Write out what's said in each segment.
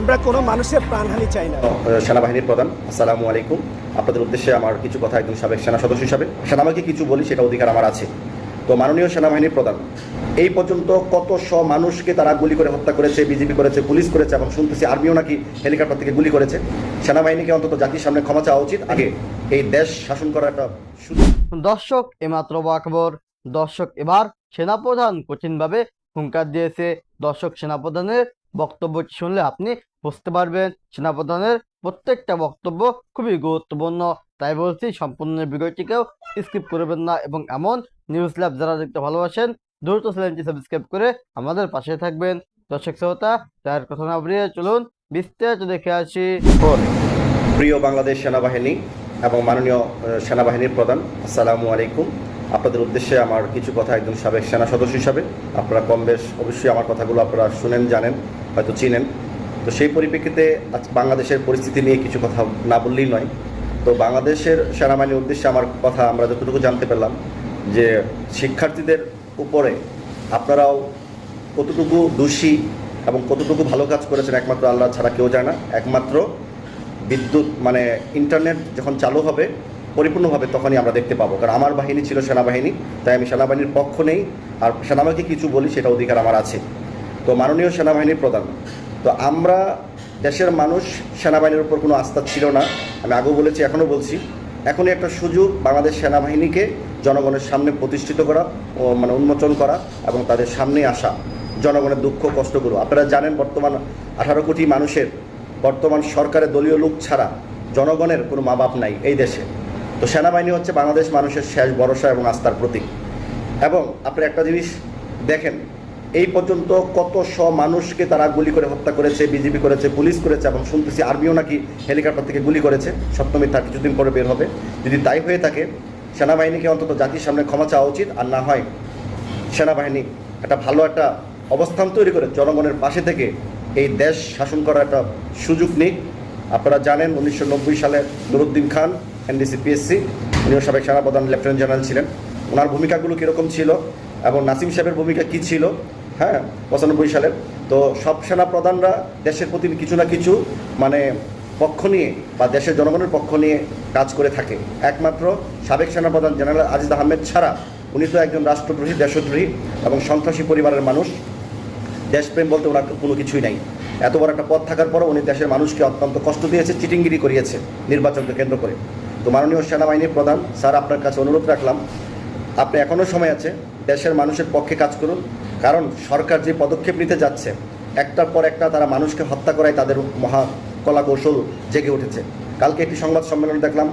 আমরা কোনো মানুষের প্রাণহানি চাই না। সেনাবাহিনীর প্রধান, আসসালামু আলাইকুম। আপনাদের উদ্দেশ্যে আমার কিছু কথা একজন সাবেক সেনা সদস্য হিসাবে সেনাবাহিনীকে কিছু বলি, সেটা অধিকার আমার আছে। তো মাননীয় সেনাবাহিনীর প্রধান, এই পর্যন্ত কত মানুষকে তারা গুলি করে হত্যা করেছে, বিজিবি করেছে, পুলিশ করেছে, এবং শুনতেছি আর্মিও নাকি হেলিকপ্টার থেকে গুলি করেছে। সেনাবাহিনীকে অন্তত জাতির সামনে ক্ষমা চাওয়া উচিত। আগে এই দেশ শাসন করার একটা সুযোগ। দর্শক, এমাত্র খবর। দর্শক, এবার সেনাপ্রধান কঠিনভাবে হুঙ্কার দিয়েছে। দর্শক, সেনাপ্রধানের বক্তব্যটি শুনলে আপনি বুঝতে পারবেন সেনাপ্রধানের প্রত্যেকটা বক্তব্য খুবই গুরুত্বপূর্ণ। তাই বলছি, সম্পূর্ণ ভিডিওটিকেও স্কিপ করবেন না, এবং এমন নিউজ ল্যাব যারা দেখতে ভালোবাসেন দ্রুত চ্যানেলটি সাবস্ক্রাইব করে আমাদের পাশে থাকবেন। দর্শক শ্রোতা, তার কথা না বাড়িয়ে চলুন বিস্তারিত দেখে আসি। প্রিয় বাংলাদেশ সেনাবাহিনী এবং মাননীয় সেনাবাহিনীর প্রধান, আসসালামু আলাইকুম। আপনাদের উদ্দেশ্যে আমার কিছু কথা একজন সাবেক সেনা সদস্য হিসাবে। আপনারা কম বেশ অবশ্যই আমার কথাগুলো আপনারা শুনেন, জানেন, হয়তো চিনেন। তো সেই পরিপ্রেক্ষিতে আজ বাংলাদেশের পরিস্থিতি নিয়ে কিছু কথা না বললেই নয়। তো বাংলাদেশের সেনাবাহিনীর উদ্দেশ্যে আমার কথা আমরা যতটুকু জানতে পারলাম যে শিক্ষার্থীদের উপরে আপনারাও কতটুকু দোষী এবং কতটুকু ভালো কাজ করেছেন একমাত্র আল্লাহ ছাড়া কেউ জানে না। একমাত্র বিদ্যুৎ ইন্টারনেট যখন চালু হবে পরিপূর্ণভাবে তখনই আমরা দেখতে পাবো। কারণ আমার বাহিনী ছিল সেনাবাহিনী, তাই আমি সেনাবাহিনীর পক্ষ নেই, আর সেনাবাহিনীকে কিছু বলি সেটা অধিকার আমার আছে। তো মাননীয় সেনাবাহিনীর প্রধান, তো আমরা দেশের মানুষ সেনাবাহিনীর উপর কোনো আস্থা ছিল না। আমি আগেও বলেছি, এখনও বলছি, এখনই একটা সুযোগ বাংলাদেশ সেনাবাহিনীকে জনগণের সামনে প্রতিষ্ঠিত করা ও উন্মোচন করা এবং তাদের সামনে আসা জনগণের দুঃখ কষ্টগুলো। আপনারা জানেন বর্তমান 18 কোটি মানুষের বর্তমান সরকারের দলীয় লোক ছাড়া জনগণের কোনো মা বাপ নাই এই দেশে। তো সেনাবাহিনী হচ্ছে বাংলাদেশ মানুষের শেষ ভরসা এবং আস্থার প্রতীক। এবং আপনি একটা জিনিস দেখেন, এই পর্যন্ত কত মানুষকে তারা গুলি করে হত্যা করেছে, বিজিবি করেছে, পুলিশ করেছে, এবং শুনতেছি আর্মিও নাকি হেলিকপ্টার থেকে গুলি করেছে। সত্য মিথ্যা কিছুদিন পরে বের হবে। যদি তাই হয়ে থাকে, সেনাবাহিনীকে অন্তত জাতির সামনে ক্ষমা চাওয়া উচিত। আর না হয় সেনাবাহিনী একটা ভালো একটা অবস্থান তৈরি করে জনগণের পাশে থেকে এই দেশ শাসন করার একটা সুযোগ নিক। আপনারা জানেন 1990 সালে নুরুদ্দিন খান এনডিসি পিএসসি, উনিও সাবেক সেনাপ্রধান লেফটেন্যান্ট জেনারেল ছিলেন। ওনার ভূমিকাগুলো কীরকম ছিল এবং নাসিম সাহেবের ভূমিকা কী ছিল, 95 সালের। তো সব সেনাপ্রধানরা দেশের প্রতি কিছু না কিছু পক্ষ নিয়ে বা দেশের জনগণের পক্ষ নিয়ে কাজ করে থাকে। একমাত্র সাবেক সেনাপ্রধান জেনারেল আজিজ আহমেদ ছাড়া, উনি তো একজন রাষ্ট্রদ্রোহী, দেশদ্রোহী এবং সন্ত্রাসী পরিবারের মানুষ। দেশপ্রেম বলতে ওনার কোনো কিছুই নাই। এত বড় একটা পদ থাকার পরও উনি দেশের মানুষকে অত্যন্ত কষ্ট দিয়েছে, চিটিংগিরি করিয়েছে নির্বাচনকে কেন্দ্র করে। তো মাননীয় সেনাবাহিনীর প্রধান স্যার, আপনার কাছে অনুরোধ রাখলাম, আপনি এখনও সময় আছে, দেশের মানুষের পক্ষে কাজ করুন। কারণ সরকার যে পদক্ষেপ নিতে যাচ্ছে, একটার পর একটা তারা মানুষকে হত্যা করায় তাদের মহা কলা কৌশল জেগে উঠেছে। কালকে একটি সংবাদ সম্মেলনে দেখলাম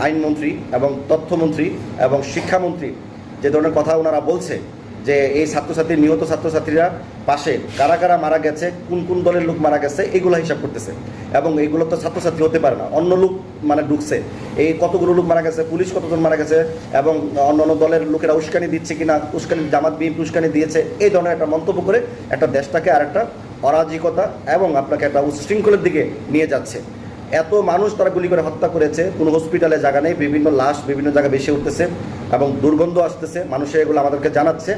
আইনমন্ত্রী এবং তথ্যমন্ত্রী এবং শিক্ষামন্ত্রী যে ধরনের কথা ওনারা বলছে যে এই ছাত্রছাত্রী, নিহত ছাত্রছাত্রীরা পাশে কারা কারা মারা গেছে, কোন কোন দলের লোক মারা গেছে, এইগুলো হিসাব করতেছে। এবং এইগুলো তো ছাত্রছাত্রী হতে পারে না, অন্য লোক ঢুকছে। এই কতগুলো লোক মারা গেছে, পুলিশ কতজন মারা গেছে, এবং অন্য অন্য দলের লোকেরা উস্কানি দিচ্ছে কিনা, উস্কানি জামাত বিএনপি উস্কানি দিয়েছে, এই ধরনের একটা মন্তব্য করে একটা দেশটাকে আর একটা অরাজকতা এবং আপনাকে একটা উচ্ছৃঙ্খলের দিকে নিয়ে যাচ্ছে। এত মানুষ তারা গুলি করে হত্যা করেছে, কোনো হসপিটালে জায়গা নেই, বিভিন্ন লাশ বিভিন্ন জায়গায় বেশি উঠতেছে এবং দুর্গন্ধ আসতেছে, মানুষের এগুলো আমাদেরকে জানাচ্ছে।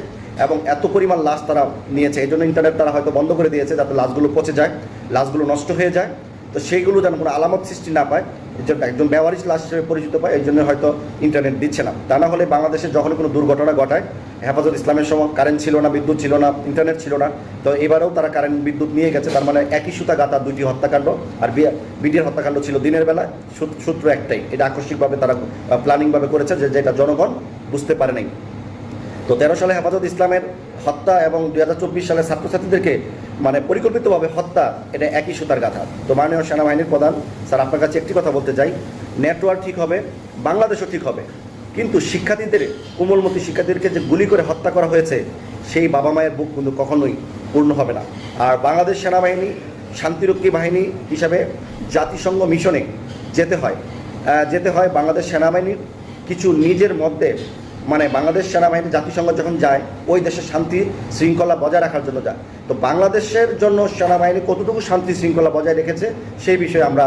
এবং এত পরিমাণ লাশ তারা নিয়েছে, এই জন্য ইন্টারনেট তারা হয়তো বন্ধ করে দিয়েছে যাতে লাশগুলো পচে যায়, লাশগুলো নষ্ট হয়ে যায়। তো সেইগুলো যেন কোনো আলামত সৃষ্টি না পায়, এই জন্য একজন বেওয়ারিশ লাশ হিসেবে পরিচিত পায়, এই জন্য হয়তো ইন্টারনেট দিচ্ছে না। তা না হলে বাংলাদেশে যখন কোনো দুর্ঘটনা ঘটায়, হেফাজত ইসলামের সময় কারেন্ট ছিল না, বিদ্যুৎ ছিল না, ইন্টারনেট ছিল না, তো এবারেও তারা কারেন্ট বিদ্যুৎ নিয়ে গেছে। তার মানে একই সুতা গাঁথা দুইটি হত্যাকাণ্ড। আর বিডিআর হত্যাকাণ্ড ছিল দিনের বেলা, সূত্র একটাই, এটা আকস্মিকভাবে তারা প্ল্যানিংভাবে করেছে, যেটা জনগণ বুঝতে পারে নাই। তো 13 সালে হেফাজত ইসলামের হত্যা এবং 2024 সালে ছাত্রছাত্রীদেরকে পরিকল্পিতভাবে হত্যা, এটা একই সুতার গাথা। তো মাননীয় সেনাবাহিনীর প্রধান স্যার, আপনার কাছে একটি কথা বলতে চাই, নেটওয়ার্ক ঠিক হবে, বাংলাদেশও ঠিক হবে, কিন্তু শিক্ষার্থীদের, কোমলমতি শিক্ষার্থীদেরকে যে গুলি করে হত্যা করা হয়েছে, সেই বাবা মায়ের বুক কিন্তু কখনোই পূর্ণ হবে না। আর বাংলাদেশ সেনাবাহিনী শান্তিরক্ষী বাহিনী হিসাবে জাতিসংঘ মিশনে যেতে হয়। বাংলাদেশ সেনাবাহিনীর কিছু নিজের মধ্যে বাংলাদেশ সেনাবাহিনী জাতিসংঘ যখন যায়, ওই দেশের শান্তি শৃঙ্খলা বজায় রাখার জন্য যায়। তো বাংলাদেশের জন্য সেনাবাহিনী কতটুকু শান্তি শৃঙ্খলা বজায় রেখেছে সেই বিষয়ে আমরা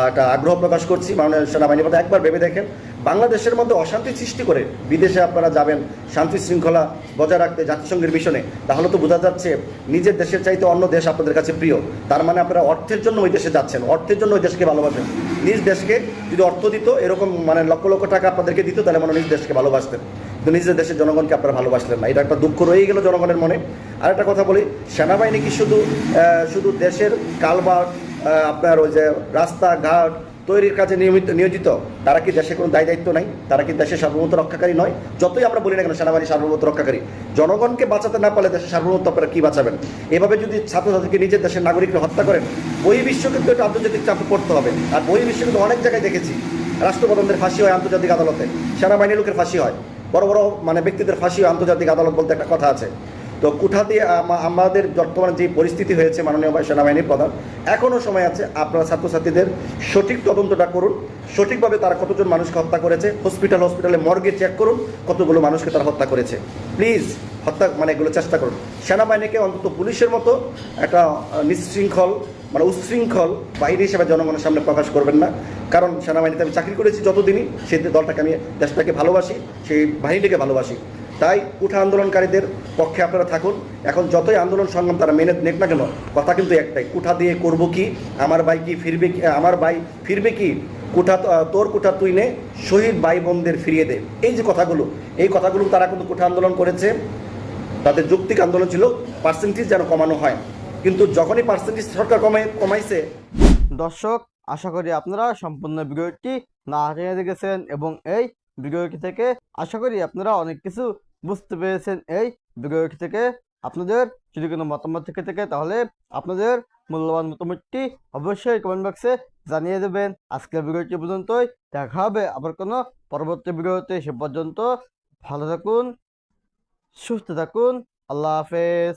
একটা আগ্রহ প্রকাশ করছি। মাননীয় সেনাবাহিনীর কথা একবার ভেবে দেখেন, বাংলাদেশের মধ্যে অশান্তি সৃষ্টি করে বিদেশে আপনারা যাবেন শান্তি শৃঙ্খলা বজায় রাখতে জাতিসংঘের মিশনে, তাহলে তো বোঝা যাচ্ছে নিজের দেশের চাইতে অন্য দেশ আপনাদের কাছে প্রিয়। তার মানে আপনারা অর্থের জন্য ওই দেশে যাচ্ছেন, অর্থের জন্য ওই দেশকে ভালোবাসেন। নিজ দেশকে যদি অর্থ দিত, এরকম মানে লক্ষ লক্ষ টাকা আপনাদেরকে দিত, তাহলে মনে নিজ দেশকে ভালোবাসতেন, কিন্তু নিজের দেশের জনগণকে আপনারা ভালোবাসলেন না। এটা একটা দুঃখ রয়েই গেল জনগণের মনে। আরেকটা কথা বলি, সেনাবাহিনী কি শুধু দেশের কালভার্ট আপনার ওই যে রাস্তাঘাট তৈরির কাজে নিয়োজিত? তারা কি দেশে কোনো দায়িত্ব নাই? তারা কি দেশের সার্বভৌমত্ব রক্ষাকারী নয়? যতই আমরা বলি না কেন সেনাবাহিনী সার্বভৌমত্ব রক্ষাকারী, জনগণকে বাঁচাতে না পারলে দেশের সার্বভৌমত্ব আপনারা কী বাঁচাবেন? এভাবে যদি ছাত্রছাত্রীকে নিজের দেশের নাগরিককে হত্যা করেন, বহির্বিশ্ব কিন্তু এটা আন্তর্জাতিক চাপে পড়তে হবে। আর বহির্বিশ্ব কিন্তু অনেক জায়গায় দেখেছি রাষ্ট্রপ্রধানদের ফাঁসি হয় আন্তর্জাতিক আদালতে, সেনাবাহিনীর লোকের ফাঁসি হয়, বড় বড় মানে ব্যক্তিদের ফাঁসি হয় আন্তর্জাতিক আদালত বলতে একটা কথা আছে। তো কুঠা দিয়ে আমাদের বর্তমানে যে পরিস্থিতি হয়েছে, মাননীয় সেনাবাহিনীর প্রধান, এখনও সময় আছে, আপনারা ছাত্রছাত্রীদের সঠিক তদন্তটা করুন, সঠিকভাবে তারা কতজন মানুষকে হত্যা করেছে, হসপিটালে মর্গে চেক করুন কতগুলো মানুষকে তারা হত্যা করেছে। প্লিজ হত্যা মানে এগুলো চেষ্টা করুন। সেনাবাহিনীকে অন্তত পুলিশের মতো একটা নিশৃঙ্খল মানে উচ্ছৃঙ্খল বাহিনী হিসেবে জনগণের সামনে প্রকাশ করবেন না। কারণ সেনাবাহিনীতে আমি চাকরি করেছি যতদিনই, সেই দলটাকে আমি দেশটাকে ভালোবাসি, সেই বাহিনীটাকে ভালোবাসি। তাই কুঠা আন্দোলনকারীদের পক্ষে আপনারা থাকুন। এখন যতই আন্দোলন সংগ্রাম তারা মেনে নেক না কেন, কথা কিন্তু একটাই, কুঠা দিয়ে করব কি, আমার ভাই কি ফিরবে কি, আমার ভাই ফিরবে কি, কুঠা তোর কুঠা তুই নে, শহীদ ভাই বোনদের ফিরিয়ে দে। এই যে কথাগুলো, এই কথাগুলো তারা কিন্তু কুঠা আন্দোলন করেছে, তাদের যৌক্তিক আন্দোলন ছিল পার্সেন্টেজ যেন কমানো হয়, কিন্তু যখনই পার্সেন্টেজ সরকার কমাইছে। দর্শক, আশা করি আপনারা সম্পূর্ণ ভিডিওটি না টেনে দেখেছেন এবং এই ভিডিওটি থেকে আশা করি আপনারা অনেক কিছু বুঝতে পেরেছেন। এই ভিডিওটি থেকে আপনাদের যদি কোনো মতামত থেকে তাহলে আপনাদের মূল্যবান মতামতটি অবশ্যই কমেন্ট বক্সে জানিয়ে দেবেন। আজকের ভিডিওটি পর্যন্তই, দেখা হবে আবার কোনো পরবর্তী ভিডিওতে। সে পর্যন্ত ভালো থাকুন, সুস্থ থাকুন, আল্লাহ হাফেজ।